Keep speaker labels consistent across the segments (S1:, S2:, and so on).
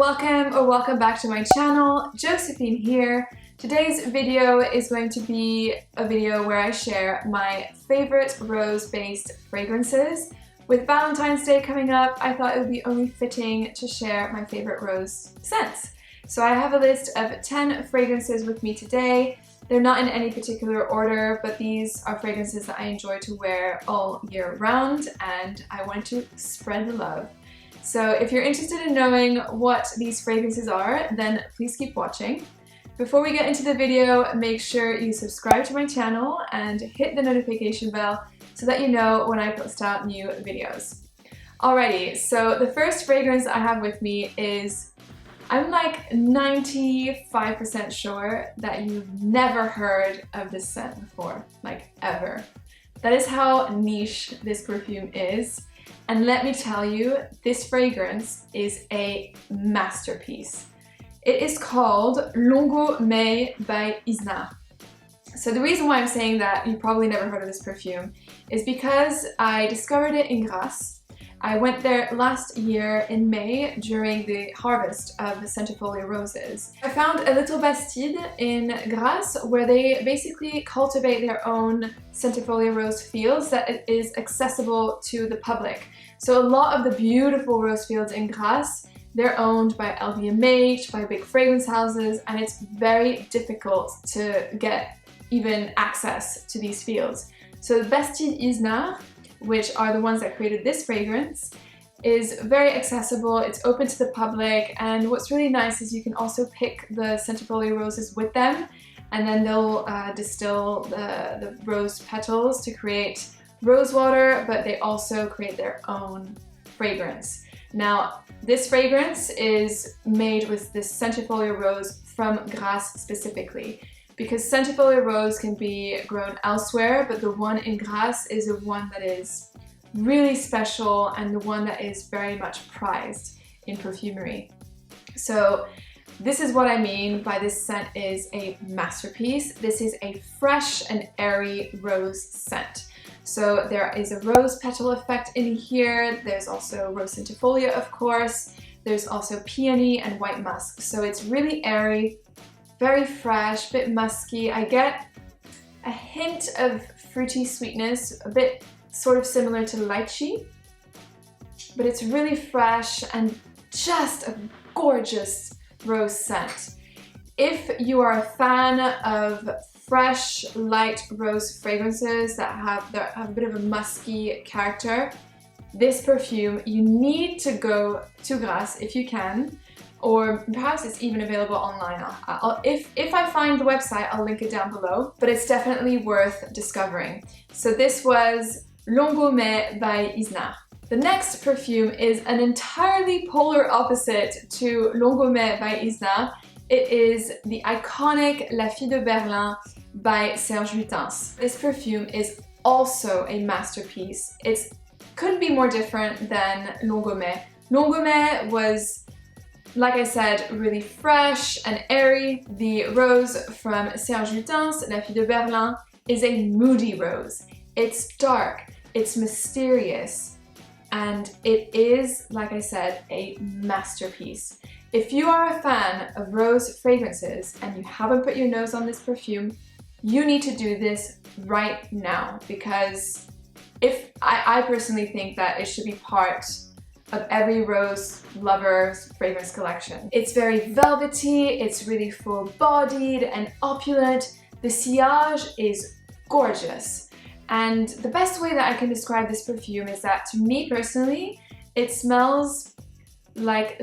S1: Welcome back to my channel. Josephine here. Today's video is going to be a video where I share my favorite rose-based fragrances. With Valentine's Day coming up, I thought it would be only fitting to share my favorite rose scents. So I have a list of 10 fragrances with me today. They're not in any particular order, but these are fragrances that I enjoy to wear all year round, and I want to spread the love. So if you're interested in knowing what these fragrances are, then please keep watching. Before we get into the video, make sure you subscribe to my channel and hit the notification bell so that you know when I post out new videos. Alrighty, so the first fragrance I have with me is, I'm like 95% sure that you've never heard of this scent before, like ever. That is how niche this perfume is. And let me tell you, this fragrance is a masterpiece. It is called Logomaybe by Isna. So the reason why I'm saying that you probably never heard of this perfume is because I discovered it in Grasse. I went there last year in May during the harvest of the centifolia roses. I found a little Bastide in Grasse where they basically cultivate their own centifolia rose fields that is accessible to the public. So a lot of the beautiful rose fields in Grasse, they're owned by LVMH, by big fragrance houses, and it's very difficult to get even access to these fields. So Bastide Isna, which are the ones that created this fragrance, is very accessible, it's open to the public, and what's really nice is you can also pick the centifolia roses with them, and then they'll distill the rose petals to create rose water, but they also create their own fragrance. Now, this fragrance is made with this centifolia rose from Grasse specifically, because centifolia rose can be grown elsewhere, but the one in Grasse is the one that is really special and the one that is very much prized in perfumery. So this is what I mean by this scent is a masterpiece. This is a fresh and airy rose scent. So there is a rose petal effect in here. There's also rose centifolia, of course. There's also peony and white musk. So it's really airy, very fresh, a bit musky. I get a hint of fruity sweetness, a bit sort of similar to lychee, but it's really fresh and just a gorgeous rose scent. If you are a fan of fresh, light rose fragrances that have a bit of a musky character, this perfume, you need to go to Grasse if you can, or perhaps it's even available online. If I find the website, I'll link it down below, but it's definitely worth discovering. So this was Logomaybe by Isna. The next perfume is an entirely polar opposite to Logomaybe by Isna. It is the iconic La Fille de Berlin by Serge Lutens. This perfume is also a masterpiece. It couldn't be more different than Logomaybe. Logomaybi was, like I said, really fresh and airy. The rose from Serge Lutens, La Fille de Berlin, is a moody rose. It's dark, it's mysterious, and it is, like I said, a masterpiece. If you are a fan of rose fragrances and you haven't put your nose on this perfume, you need to do this right now, because I personally think that it should be part of every rose lover's fragrance collection. It's very velvety, it's really full-bodied and opulent. The sillage is gorgeous. And the best way that I can describe this perfume is that, to me personally, it smells like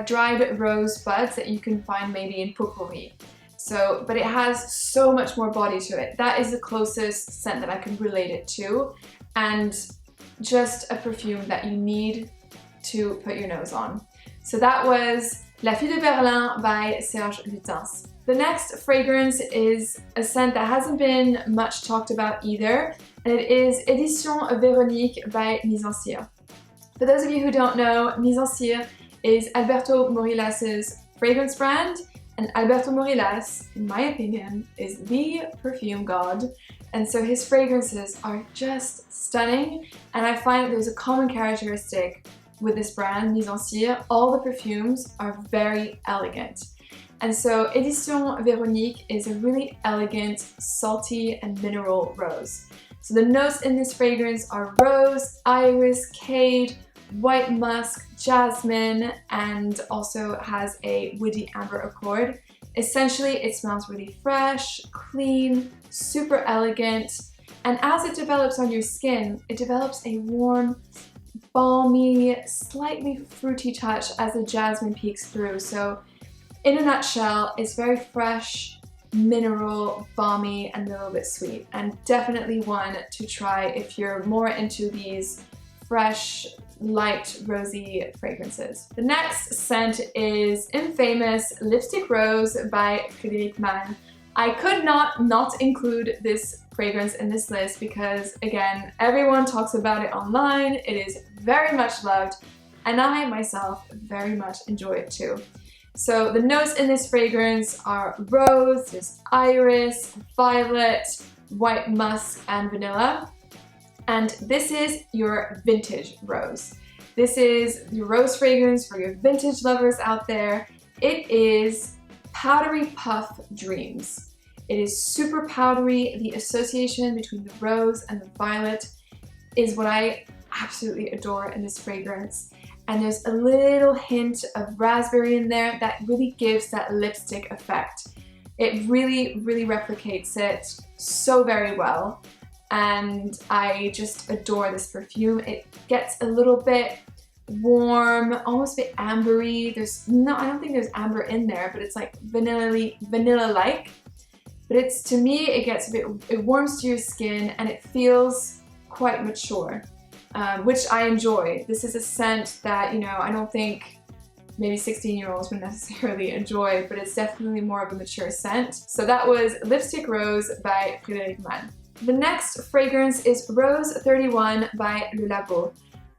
S1: dried rose buds that you can find maybe in potpourri. So, but it has so much more body to it. That is the closest scent that I can relate it to, and just a perfume that you need to put your nose on. So that was La Fille de Berlin by Serge Lutens. The next fragrance is a scent that hasn't been much talked about either, and it is Edition Véronique by Mise en Cire. For those of you who don't know, Mise en Cire is Alberto Morillas's fragrance brand, and Alberto Morillas, in my opinion, is the perfume god, and so his fragrances are just stunning, and I find that there's a common characteristic with this brand, Mise en Cire, all the perfumes are very elegant. And so Edition Véronique is a really elegant, salty and mineral rose. So the notes in this fragrance are rose, iris, cade, white musk, jasmine, and also has a woody amber accord. Essentially, it smells really fresh, clean, super elegant, and as it develops on your skin, it develops a warm, balmy, slightly fruity touch as the jasmine peeks through. So in a nutshell, it's very fresh, mineral, balmy, and a little bit sweet, and definitely one to try if you're more into these fresh, light, rosy fragrances. The next scent is infamous Lipstick Rose by Frédéric Malle. I could not include this fragrance in this list because, again, everyone talks about it online. It is very much loved, and I myself very much enjoy it too. So the notes in this fragrance are rose, there's iris, violet, white musk, and vanilla. And this is your vintage rose. This is your rose fragrance for your vintage lovers out there. It is Powdery Puff Dreams. It is super powdery. The association between the rose and the violet is what I absolutely adore in this fragrance. And there's a little hint of raspberry in there that really gives that lipstick effect. It really, really replicates it so very well. And I just adore this perfume. It gets a little bit warm, almost a bit ambery. I don't think there's amber in there, but it's like vanilla-like. But it's, to me, it warms to your skin and it feels quite mature, which I enjoy. This is a scent that, you know, I don't think maybe 16-year-olds would necessarily enjoy, but it's definitely more of a mature scent. So that was Lipstick Rose by Frédéric Malle. The next fragrance is Rose 31 by Le Labo.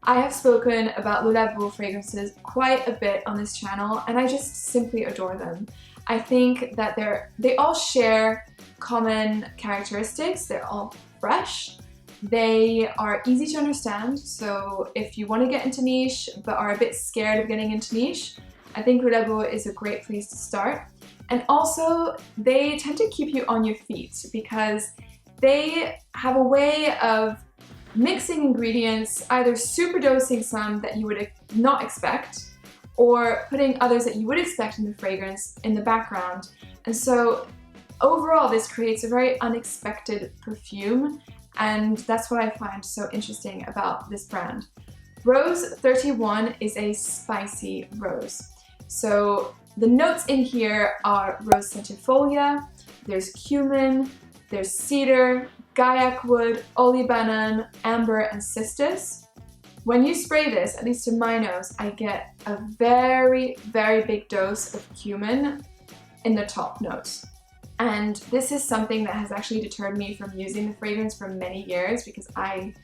S1: I have spoken about Le Labo fragrances quite a bit on this channel, and I just simply adore them. I think that they all share common characteristics. They're all fresh. They are easy to understand, so if you want to get into niche but are a bit scared of getting into niche, I think Le Labo is a great place to start. And also, they tend to keep you on your feet because they have a way of mixing ingredients, either superdosing some that you would not expect, or putting others that you would expect in the fragrance in the background. And so overall, this creates a very unexpected perfume, and that's what I find so interesting about this brand. Rose 31 is a spicy rose. So the notes in here are rose centifolia, there's cumin, there's cedar, gaiac wood, olibanan, amber, and cistus. When you spray this, at least in my nose, I get a very, very big dose of cumin in the top notes. And this is something that has actually deterred me from using the fragrance for many years because I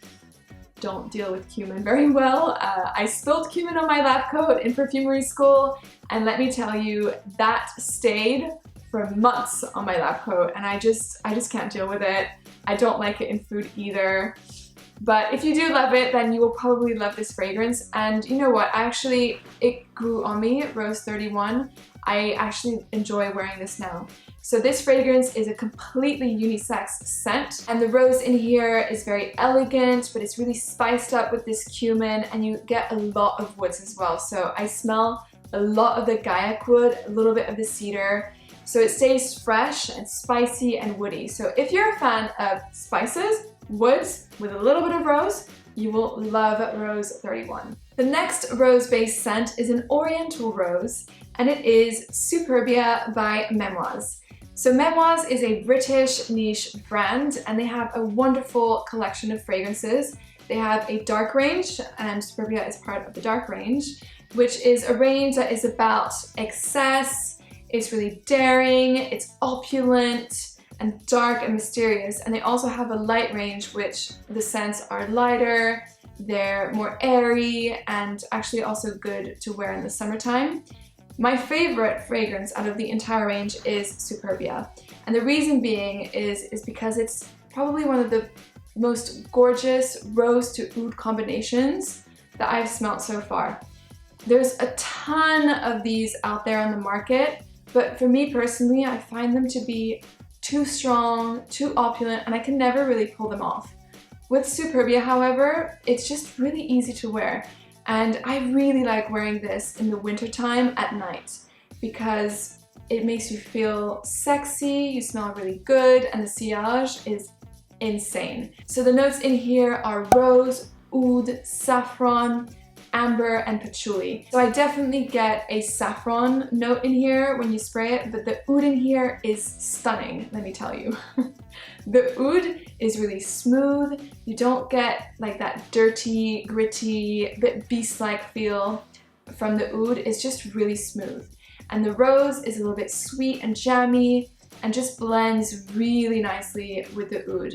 S1: don't deal with cumin very well. I spilled cumin on my lab coat in perfumery school, and let me tell you, that stayed for months on my lab coat, and I just can't deal with it. I don't like it in food either. But if you do love it, then you will probably love this fragrance. And you know what? It grew on me, Rose 31. I actually enjoy wearing this now. So this fragrance is a completely unisex scent, and the rose in here is very elegant, but it's really spiced up with this cumin, and you get a lot of woods as well. So I smell a lot of the gaiac wood, a little bit of the cedar. So it stays fresh and spicy and woody. So if you're a fan of spices, woods, with a little bit of rose, you will love Rose 31. The next rose-based scent is an oriental rose, and it is Superbia by Memoirs. So Memoirs is a British niche brand, and they have a wonderful collection of fragrances. They have a dark range, and Superbia is part of the dark range, which is a range that is about excess. It's really daring, it's opulent, and dark and mysterious. And they also have a light range, which the scents are lighter, they're more airy, and actually also good to wear in the summertime. My favorite fragrance out of the entire range is Superbia. And the reason being is because it's probably one of the most gorgeous rose to oud combinations that I've smelled so far. There's a ton of these out there on the market, but for me personally, I find them to be too strong, too opulent, and I can never really pull them off. With Superbia, however, it's just really easy to wear, and I really like wearing this in the wintertime at night because it makes you feel sexy, you smell really good, and the sillage is insane. So the notes in here are rose, oud, saffron, amber, and patchouli. So I definitely get a saffron note in here when you spray it, but the oud in here is stunning, let me tell you. The oud is really smooth. You don't get like that dirty, gritty, bit beast-like feel from the oud. It's just really smooth. And the rose is a little bit sweet and jammy and just blends really nicely with the oud.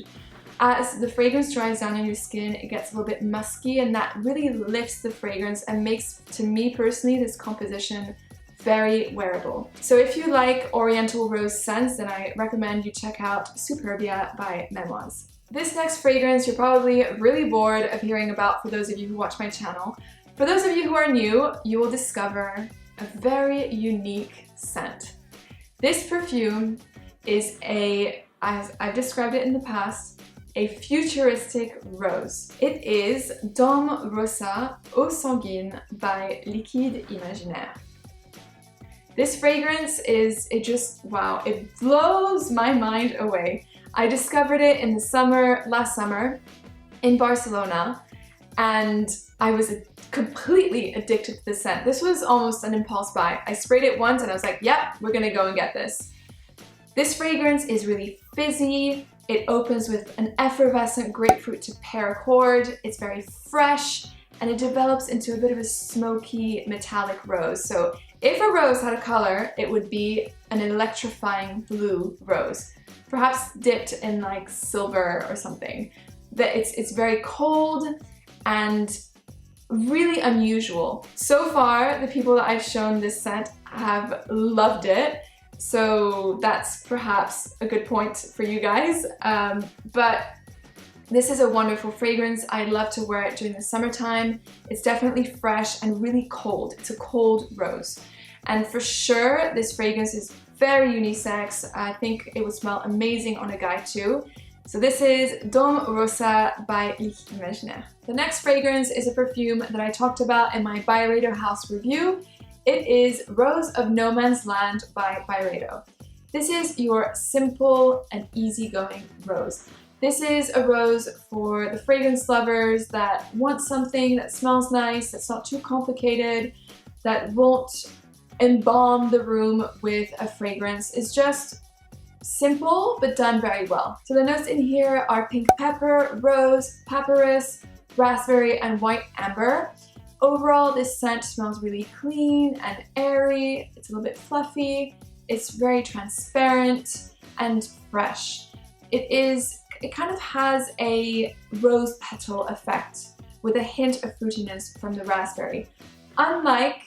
S1: As the fragrance dries down on your skin, it gets a little bit musky, and that really lifts the fragrance and makes, to me personally, this composition very wearable. So if you like oriental rose scents, then I recommend you check out Superbia by Memoirs. This next fragrance you're probably really bored of hearing about for those of you who watch my channel. For those of you who are new, you will discover a very unique scent. This perfume is as I've described it in the past, a futuristic rose. It is Dôme Rosa Eau Sanguine by Liquide Imaginaire. This fragrance wow, it blows my mind away. I discovered it in the summer, last summer, in Barcelona, and I was completely addicted to the scent. This was almost an impulse buy. I sprayed it once and I was like, yep, we're gonna go and get this. This fragrance is really fizzy. It opens with an effervescent grapefruit to pear accord. It's very fresh, and it develops into a bit of a smoky metallic rose. So if a rose had a color, it would be an electrifying blue rose, perhaps dipped in like silver or something. It's very cold and really unusual. So far, the people that I've shown this scent have loved it. So that's perhaps a good point for you guys. But this is a wonderful fragrance. I love to wear it during the summertime. It's definitely fresh and really cold. It's a cold rose. And for sure, this fragrance is very unisex. I think it would smell amazing on a guy too. So this is Dôme Rosa by Liquide Imaginaire. The next fragrance is a perfume that I talked about in my Byredo House review. It is Rose of No Man's Land by Byredo. This is your simple and easygoing rose. This is a rose for the fragrance lovers that want something that smells nice, that's not too complicated, that won't embalm the room with a fragrance. It's just simple but done very well. So the notes in here are pink pepper, rose, papyrus, raspberry, and white amber. Overall, this scent smells really clean and airy. It's a little bit fluffy. It's very transparent and fresh. It kind of has a rose petal effect with a hint of fruitiness from the raspberry. Unlike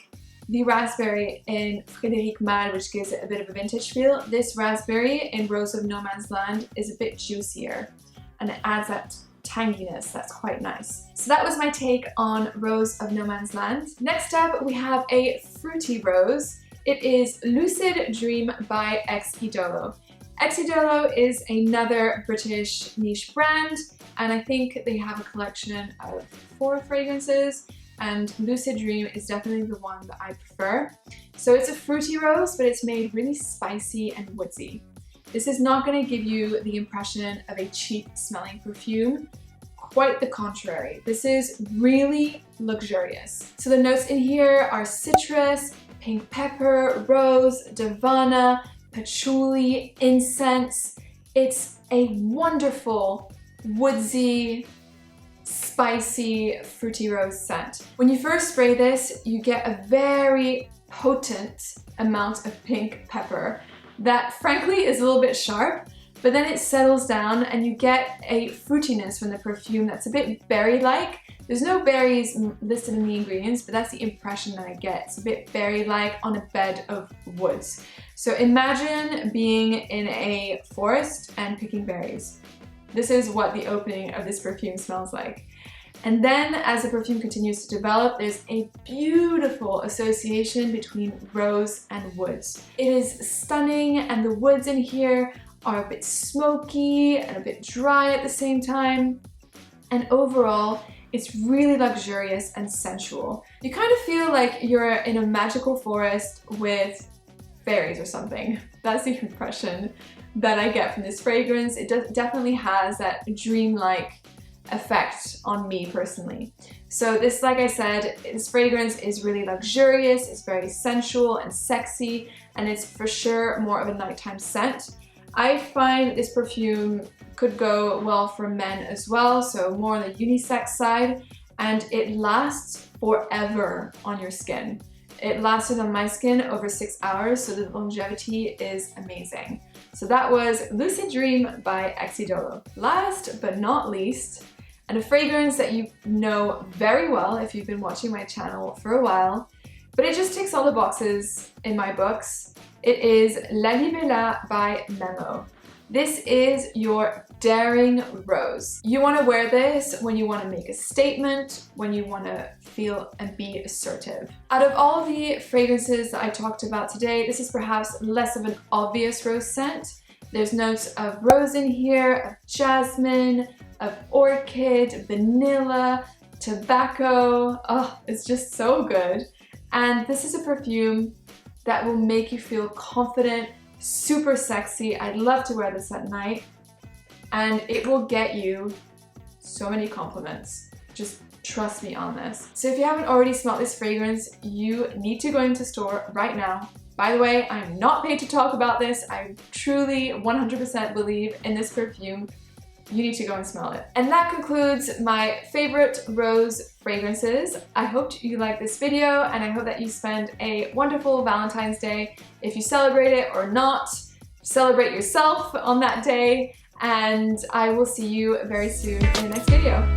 S1: the raspberry in Frédéric Malle, which gives it a bit of a vintage feel, this raspberry in Rose of No Man's Land is a bit juicier, and it adds that tanginess that's quite nice. So that was my take on Rose of No Man's Land. Next up, we have a fruity rose. It is Lucid Dream by Ex Idolo. Ex Idolo is another British niche brand, and I think they have a collection of 4 fragrances, and Lucid Dream is definitely the one that I prefer. So it's a fruity rose, but it's made really spicy and woodsy. This is not going to give you the impression of a cheap smelling perfume. Quite the contrary. This is really luxurious. So the notes in here are citrus, pink pepper, rose, davana, patchouli, incense. It's a wonderful, woodsy, spicy, fruity rose scent. When you first spray this, you get a very potent amount of pink pepper that frankly is a little bit sharp, but then it settles down and you get a fruitiness from the perfume that's a bit berry-like. There's no berries listed in the ingredients, but that's the impression that I get. It's a bit berry-like on a bed of woods. So imagine being in a forest and picking berries. This is what the opening of this perfume smells like. And then as the perfume continues to develop, there's a beautiful association between rose and woods. It is stunning, and the woods in here are a bit smoky and a bit dry at the same time. And overall, it's really luxurious and sensual. You kind of feel like you're in a magical forest with fairies or something. That's the impression that I get from this fragrance. It definitely has that dreamlike effect on me personally. So this, like I said, this fragrance is really luxurious, it's very sensual and sexy, and it's for sure more of a nighttime scent. I find this perfume could go well for men as well, so more on the unisex side, and it lasts forever on your skin. It lasted on my skin over 6 hours, so the longevity is amazing. So that was Lucid Dream by Exidolo. Last but not least, and a fragrance that you know very well if you've been watching my channel for a while, but it just ticks all the boxes in my books. It is La Libella by Memo. This is your daring rose. You want to wear this when you want to make a statement, when you want to feel and be assertive. Out of all the fragrances that I talked about today, this is perhaps less of an obvious rose scent. There's notes of rose in here, of jasmine, of orchid, vanilla, tobacco. Oh, it's just so good. And this is a perfume that will make you feel confident, super sexy. I'd love to wear this at night, and it will get you so many compliments. Just trust me on this. So if you haven't already smelled this fragrance, you need to go into store right now. By the way, I'm not paid to talk about this. I truly 100% believe in this perfume. You need to go and smell it. And that concludes my favorite rose fragrances. I hope you liked this video, and I hope that you spend a wonderful Valentine's Day. If you celebrate it or not, celebrate yourself on that day, and I will see you very soon in the next video.